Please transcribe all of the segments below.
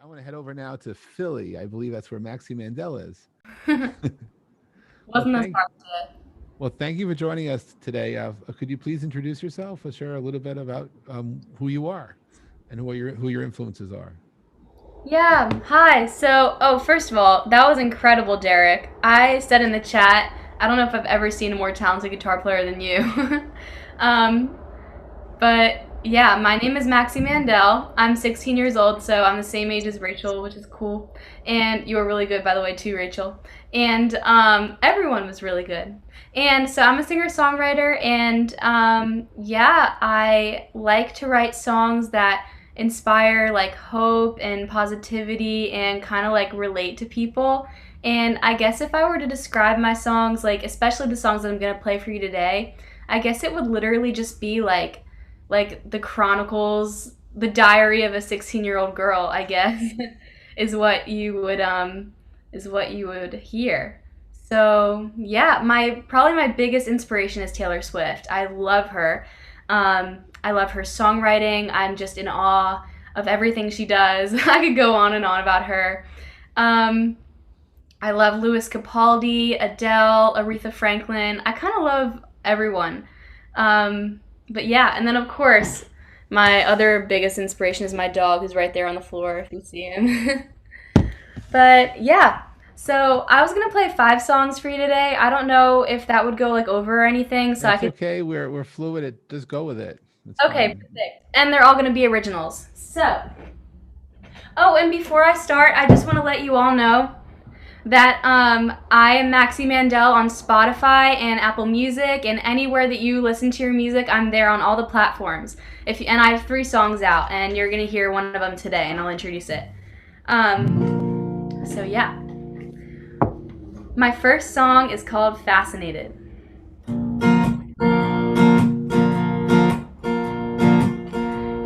I want to head over now to Philly. I believe that's where Maxie Mandel is. well, Wasn't as thank hard to well, thank you for joining us today. Could you please introduce yourself? Share a little bit about who you are and who your influences are. Yeah, hi. First of all, that was incredible, Derek. I said in the chat, I don't know if I've ever seen a more talented guitar player than you. um, but yeah, my name is Maxie Mandel. I'm 16 years old, so I'm the same age as Rachel, which is cool. And you were really good, by the way, too, Rachel. And everyone was really good. And so I'm a singer-songwriter, and yeah, I like to write songs that inspire like hope and positivity and kind of like relate to people. And I guess if I were to describe my songs, like especially the songs that I'm gonna play for you today, I guess it would literally just be like the chronicles, the diary of a 16-year-old girl, I guess, is what you would hear. So yeah, my probably my biggest inspiration is Taylor Swift. I love her. I love her songwriting. I'm just in awe of everything she does. I could go on and on about her. Um, I love Louis Capaldi, Adele, Aretha Franklin. I kind of love everyone. But yeah, and then of course, my other biggest inspiration is my dog, who's right there on the floor if you see him. But yeah, so I was gonna play 5 songs for you today. I don't know if that would go like over or anything, so I That's could. okay. We're fluid. Just go with it. It's Okay, fine. perfect. And they're all gonna be originals. Oh, and before I start, I just want to let you all know that I am Maxie Mandel on Spotify and Apple Music and anywhere that you listen to your music. I'm there on all the platforms. And I have 3 songs out, and you're gonna hear one of them today, and I'll introduce it. So yeah, my first song is called "Fascinated."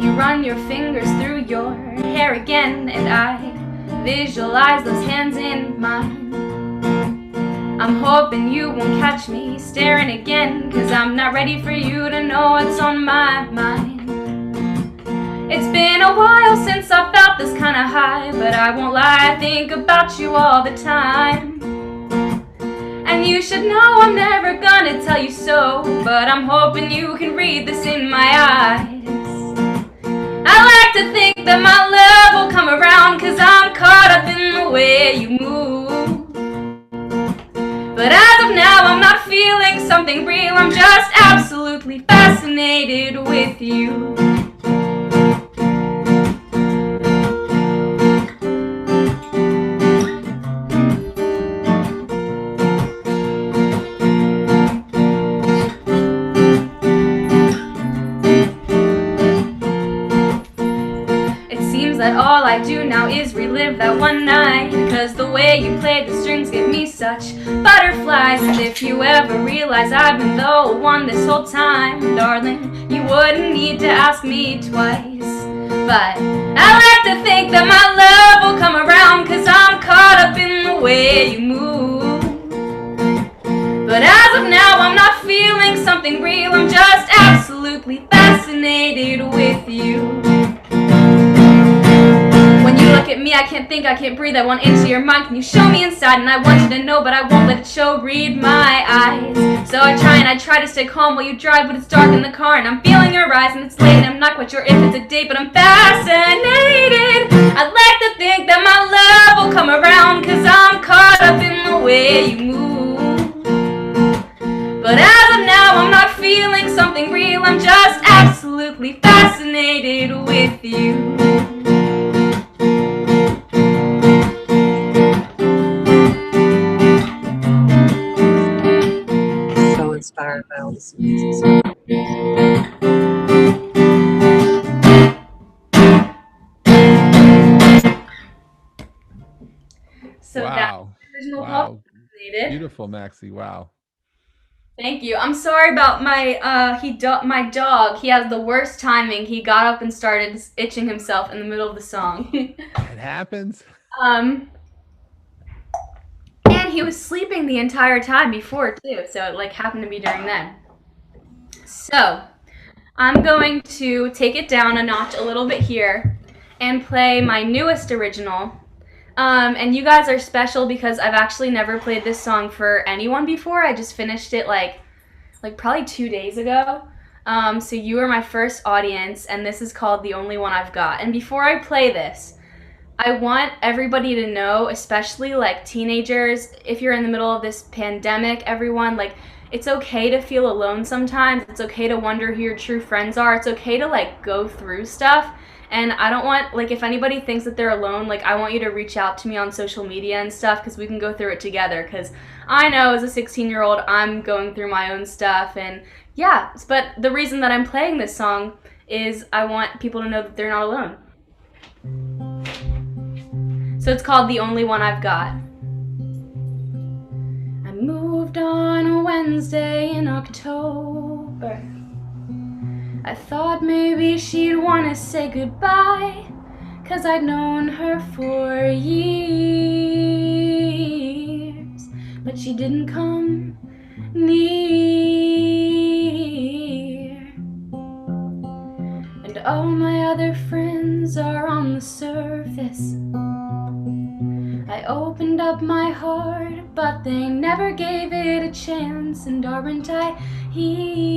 You run your fingers through your hair again, and I visualize those hands in mine. I'm hoping you won't catch me staring again, 'cause I'm not ready for you to know what's on my mind. It's been a while since I felt this kind of high, but I won't lie, I think about you all the time. And you should know I'm never gonna tell you so, but I'm hoping you can read this in my eyes. I like to think that my love will come around, 'cause I'm caught up in the way you move. But as of now, I'm not feeling something real, I'm just absolutely fascinated with you. That all I do now is relive that one night, 'cause the way you played the strings gave me such butterflies. And if you ever realize I've been the one this whole time, darling, you wouldn't need to ask me twice. But I like to think that my love will come around, 'cause I'm caught up in the way you move. But as of now, I'm not feeling something real, I'm just absolutely fascinated with you. When you look at me, I can't think, I can't breathe, I want into your mind. Can you show me inside? And I want you to know, but I won't let it show. Read my eyes. So I try to stay calm while you drive, but it's dark in the car, and I'm feeling your eyes, and it's late, and I'm not quite sure if it's a date, but I'm fascinated. I'd like to think that my love will come around, 'cause I'm caught up in the way you move. But as of now, I'm not feeling something real, I'm just absolutely fascinated with you. Inspired by all this music. So that's Wow. the original call. Wow. Beautiful, Maxie. Wow. Thank you. I'm sorry about my dog. He has the worst timing. He got up and started itching himself in the middle of the song. It happens. And he was sleeping the entire time before too, so it like happened to be during then. So I'm going to take it down a notch a little bit here and play my newest original. And you guys are special because I've actually never played this song for anyone before. I just finished it like probably 2 days ago. So you are my first audience, and this is called The Only One I've Got. And before I play this, I want everybody to know, especially like teenagers, if you're in the middle of this pandemic, everyone, like, it's okay to feel alone sometimes. It's okay to wonder who your true friends are. It's okay to like go through stuff. And I don't want, like, if anybody thinks that they're alone, like, I want you to reach out to me on social media and stuff because we can go through it together. Because I know as a 16-year-old, I'm going through my own stuff. And yeah, but the reason that I'm playing this song is I want people to know that they're not alone. So it's called The Only One I've Got. I moved on a Wednesday in October. I thought maybe she'd want to say goodbye, 'cause I'd known her for years. But she didn't come near. And all my other friends are on the surface. I opened up my heart, but they never gave it a chance. And aren't I here?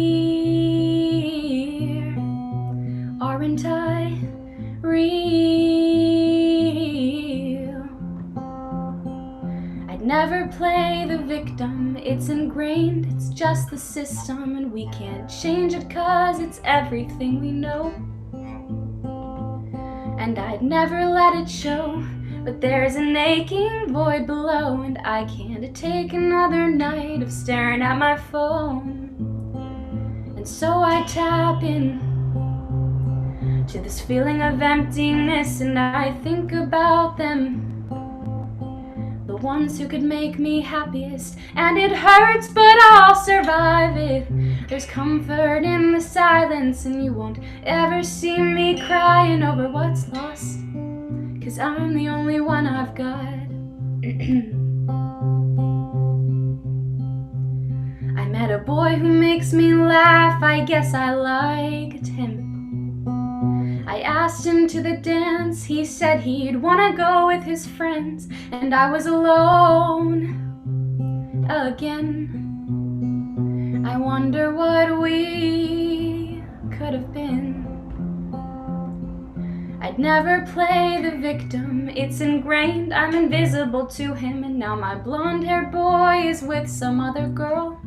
Aren't I real? I'd never play the victim. It's ingrained, it's just the system. And we can't change it 'cause it's everything we know. And I'd never let it show. But there's an aching void below, and I can't take another night of staring at my phone. And so I tap in to this feeling of emptiness, and I think about them, the ones who could make me happiest. And it hurts, but I'll survive it. There's comfort in the silence, and you won't ever see me crying over what's lost. 'Cause I'm the only one I've got. I met a boy who makes me laugh, I guess I liked him. I asked him to the dance, he said he'd wanna go with his friends. And I was alone again. I wonder what we could have been. I'd never play the victim, it's ingrained, I'm invisible to him. And now my blonde-haired boy is with some other girl.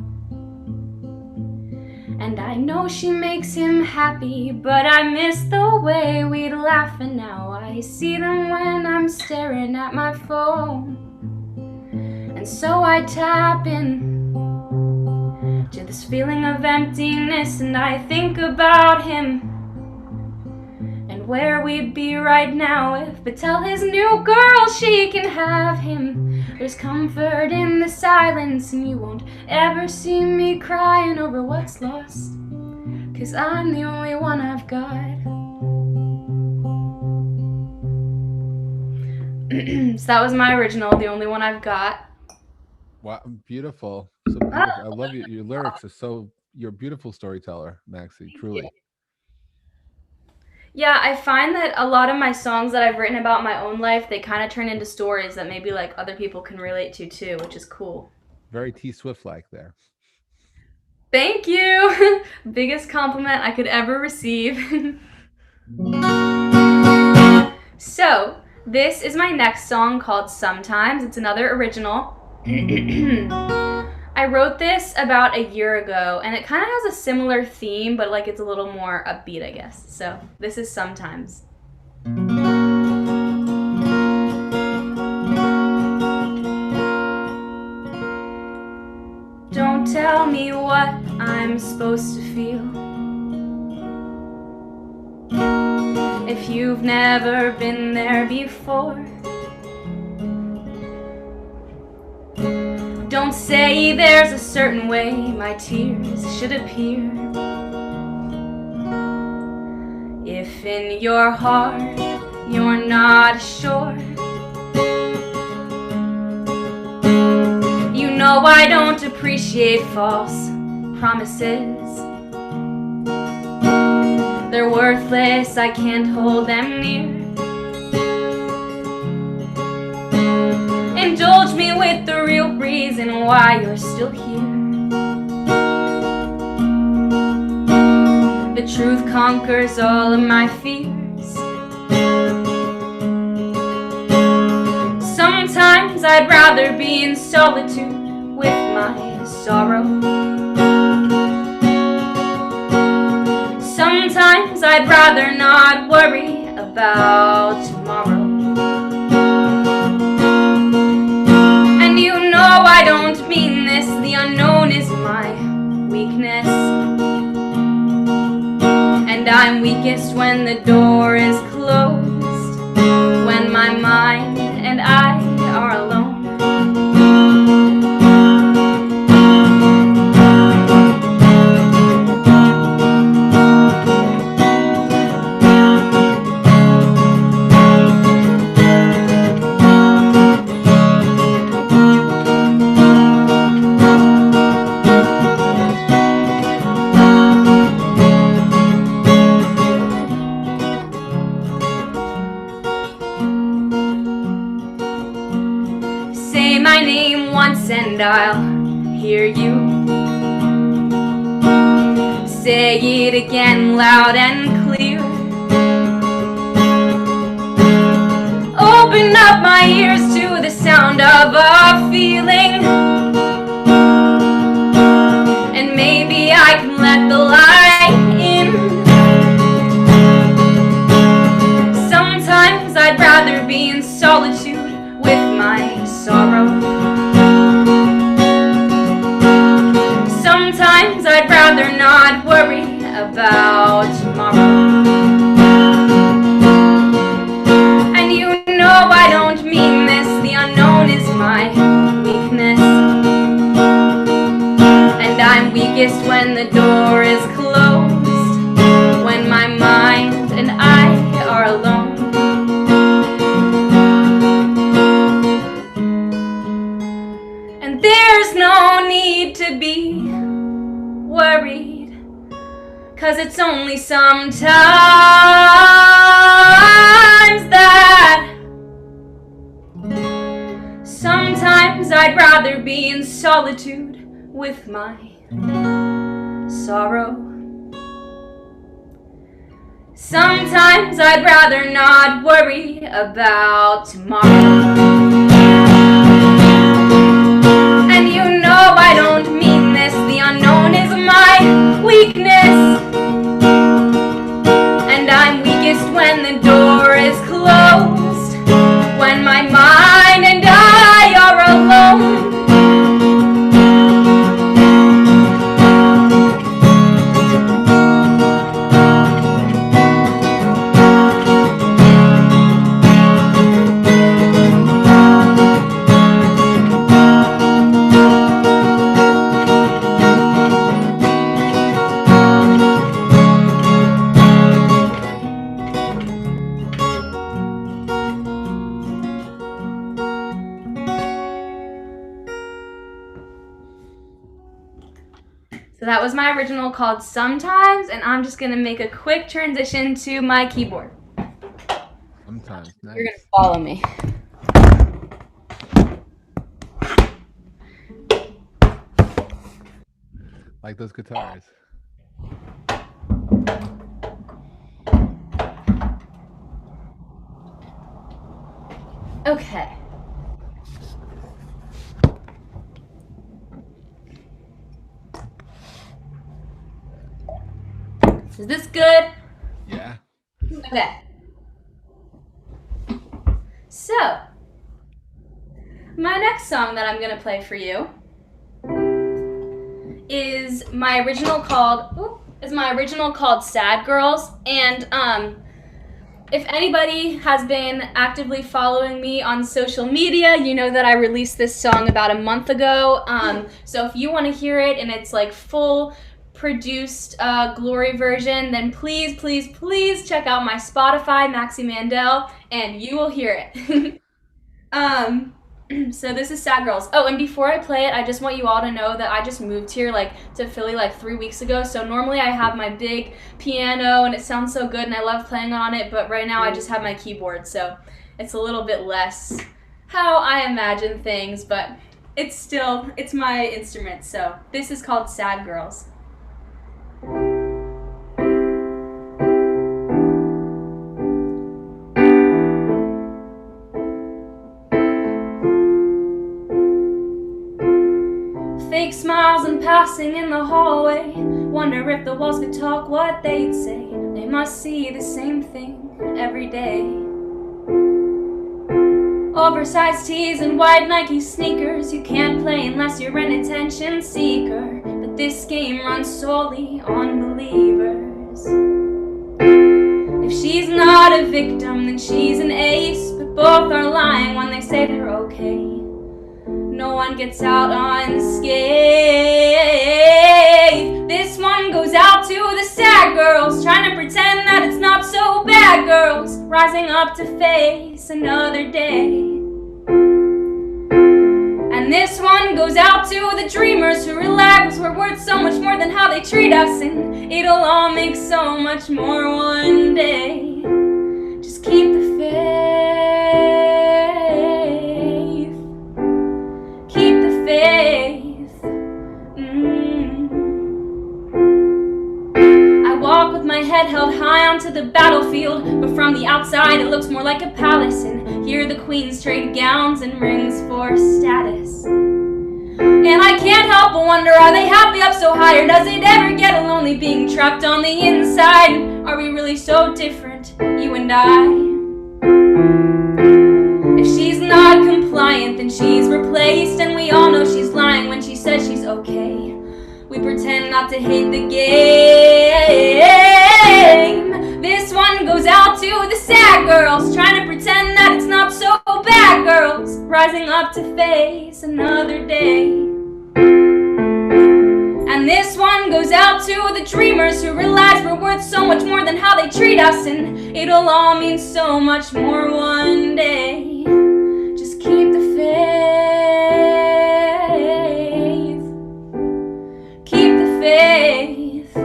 And I know she makes him happy, but I miss the way we'd laugh. And now I see them when I'm staring at my phone. And so I tap in to this feeling of emptiness, and I think about him. Where we'd be right now if, but tell his new girl she can have him. There's comfort in the silence, and you won't ever see me crying over what's lost. 'Cause I'm the only one I've got. So that was my original, The Only One I've Got. Wow, beautiful. So beautiful. I love you. Your lyrics are so, you're a beautiful storyteller, Maxie, truly. Yeah, I find that a lot of my songs that I've written about my own life, they kind of turn into stories that maybe like other people can relate to too, which is cool. Very T Swift-like there. Thank you. Biggest compliment I could ever receive. So, this is my next song called Sometimes. It's another original. I wrote this about a year ago, and it kind of has a similar theme, but like it's a little more upbeat, I guess. So this is Sometimes. Don't tell me what I'm supposed to feel if you've never been there before. Don't say there's a certain way my tears should appear. If in your heart you're not sure, you know I don't appreciate false promises. They're worthless, I can't hold them near. with the real reason why you're still here. The truth conquers all of my fears. Sometimes I'd rather be in solitude with my sorrow. Sometimes I'd rather not worry about tomorrow. And you know I don't mean this, the unknown is my weakness. And I'm weakest when the door is closed, when my mind and I are alone. Say my name once and I'll hear you. Say it again loud and clear. Open up my ears to the sound of a feeling, and maybe I can let the light in. Sometimes I'd rather be in solitude with my sorrow. Sometimes I'd rather not worry about tomorrow. And you know I don't mean this, the unknown is my weakness. And I'm weakest when the door is closed, when my mind and I are alone. There's no need to be worried, 'cause it's only sometimes that sometimes I'd rather be in solitude with my sorrow. Sometimes I'd rather not worry about tomorrow. And you know I don't mean this, the unknown is my weakness. And I'm weakest when the door is closed, when my mind and I are alone. So that was my original called Sometimes, and I'm just gonna make a quick transition to my keyboard. Sometimes. Nice. You're gonna follow me. Like those guitars. Okay. Is this good? Yeah. Okay. So, my next song that I'm gonna play for you is my original called Sad Girls. And if anybody has been actively following me on social media, you know that I released this song about a month ago. So if you want to hear it and it's like full produced glory version, then please check out my Spotify, Maxie Mandel, and you will hear it. So this is Sad Girls. Oh, and before I play it, I just want you all to know that I just moved here to Philly 3 weeks ago. So normally I have my big piano and it sounds so good and I love playing on it, but right now I just have my keyboard, so it's a little bit less how I imagine things, but it's my instrument. So this is called Sad Girls. Fake smiles and passing in the hallway. Wonder if the walls could talk, what they'd say. They must see the same thing every day. Oversized tees and white Nike sneakers. You can't play unless you're an attention seeker. But this game runs solely on believers. If she's not a victim, then she's an ace. But both are lying when they say they're okay. No one gets out unscathed. This one goes out to the sad girls, trying to pretend that it's not so bad. Girls rising up to face another day. And this one goes out to the dreamers who realize we're worth so much more than how they treat us, and it'll all make so much more one day. Just keep the faith. Keep the faith. I walk with my head held high onto the battlefield, but from the outside it looks more like a palace. And here the queens trade gowns and rings for status. And I can't help but wonder, are they happy up so high, or does it ever get lonely being trapped on the inside? Are we really so different, you and I? If she's not compliant, then she's replaced, and we all know she's lying when she says she's okay. We pretend not to hate the game. This one goes out to the sad girls, trying to pretend that it's not so bad. Girls rising up to face another day. And this one goes out to the dreamers who realize we're worth so much more than how they treat us, and it'll all mean so much more one day. Just keep the faith. Keep the faith.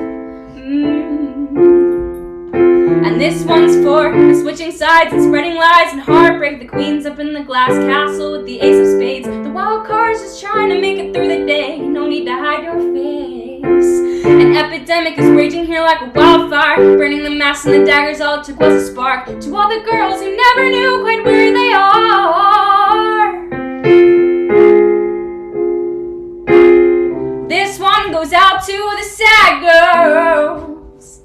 And this one's for the switching sides and spreading lies and heartbreak. The queen's up in the glass castle with the ace of spades. The wild card's just trying to make it through the day. No need to hide your face. An epidemic is raging here like a wildfire, burning the masks and the daggers. All it took was a spark. To all the girls who never knew quite where they are. This one goes out to the sad girls.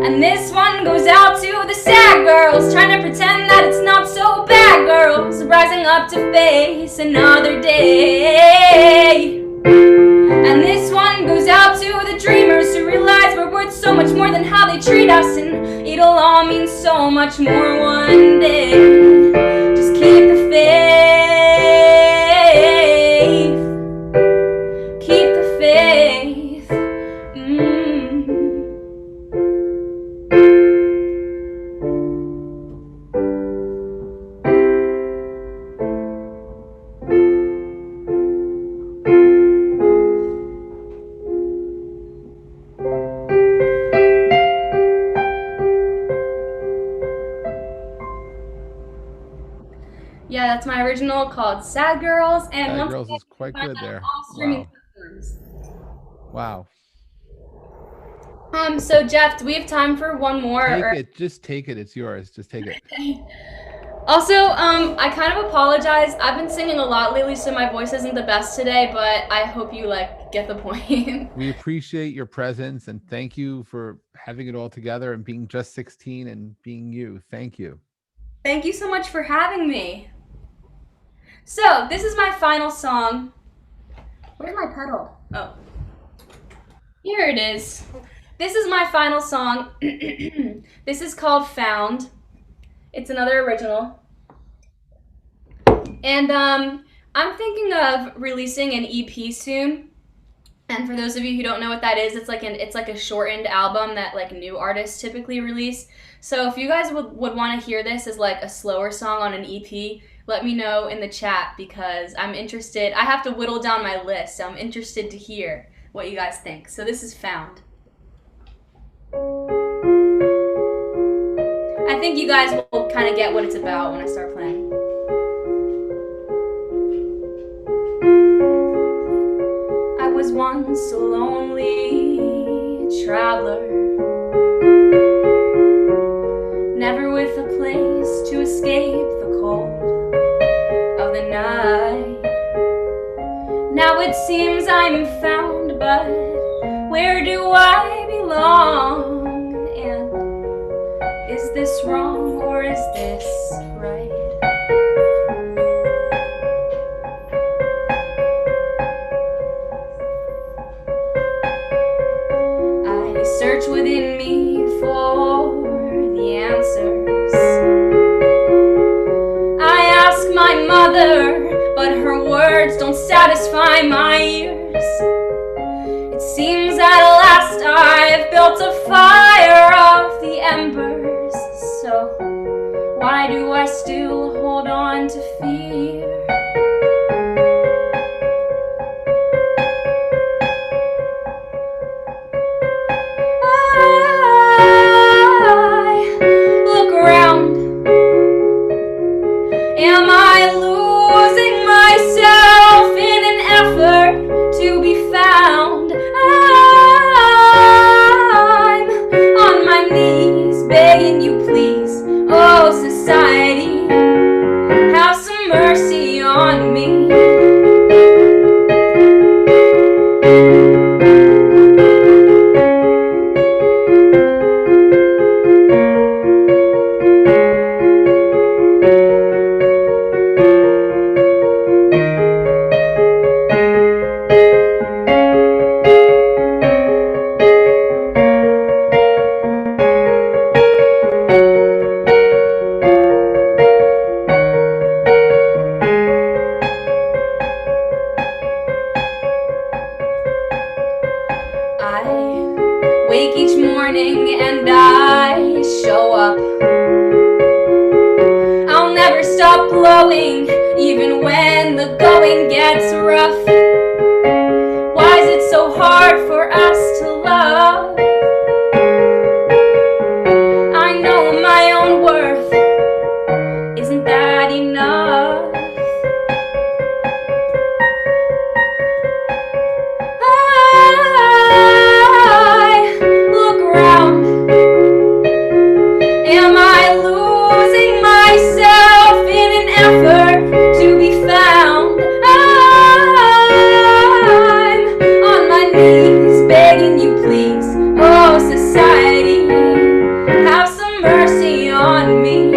And this one goes out to the sad girls, trying to pretend that it's not so bad. Girls rising up to face another day. And this one goes out to the dreamers who realize we're worth so much more than how they treat us, and it'll all mean so much more one day. Just keep the faith. Keep the faith. Yeah, that's my original called Sad Girls. And Sad once Girls again, is quite find good that there. on all streaming Wow. platforms. So Jeff, do we have time for one more? Take it. Just take it. It's yours. Just take it. Also, I kind of apologize. I've been singing a lot lately, so my voice isn't the best today, but I hope you get the point. We appreciate your presence, and thank you for having it all together and being just 16 and being you. Thank you. Thank you so much for having me. So, this is my final song. Where's my pedal? Oh. Here it is. This is my final song. This is called Found. It's another original. And I'm thinking of releasing an EP soon. And for those of you who don't know what that is, it's like a shortened album that like new artists typically release. So if you guys would want to hear this as like a slower song on an EP, let me know in the chat because I'm interested. I have to whittle down my list, so I'm interested to hear what you guys think. So this is Found. think you guys will kind of get what it's about when I start playing. I was once a lonely traveler, never with a place to escape the cold of the night. Now it seems I'm found, but where do I belong? And is this wrong or is this right? I search within me for the answers. I ask my mother, but her words don't satisfy my ears. It seems at last I've built a fire of the embers. So why do I still hold on to fear? I look around. Am I losing myself in an effort to be found? I'm on my knees begging you please, oh society, have some mercy on me. I wake each morning and I show up. I'll never stop glowing, even when the going gets rough. Why is it so hard for us to love? I know my own worth. Isn't that enough? Am I losing myself in an effort to be found? I'm on my knees begging you please, oh society, have some mercy on me.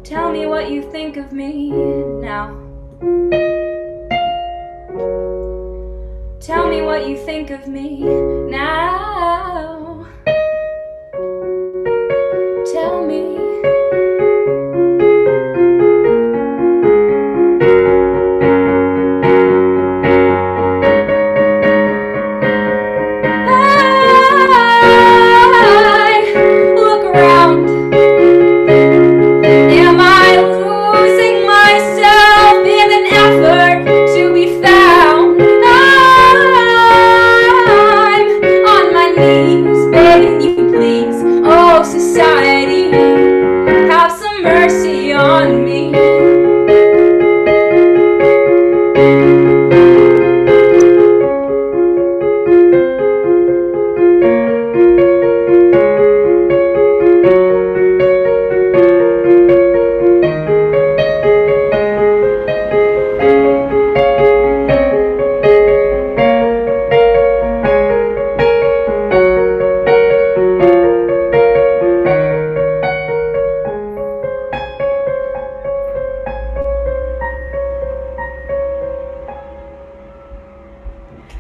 Tell me what you think of me now. Tell me what you think of me now. Tell me. I look around. Am I losing myself in an effort to be found? Begging you please, oh society, have some mercy on me.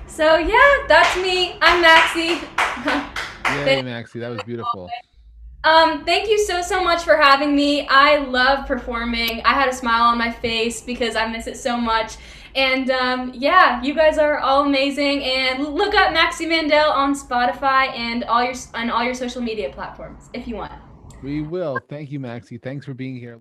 So yeah, that's me. I'm Maxie. Yay, Maxie, that was beautiful. Thank you so much for having me. I love performing. I had a smile on my face because I miss it so much. And yeah, you guys are all amazing. And look up Maxie Mandel on Spotify and all your social media platforms if you want. We will. Thank you, Maxie. Thanks for being here.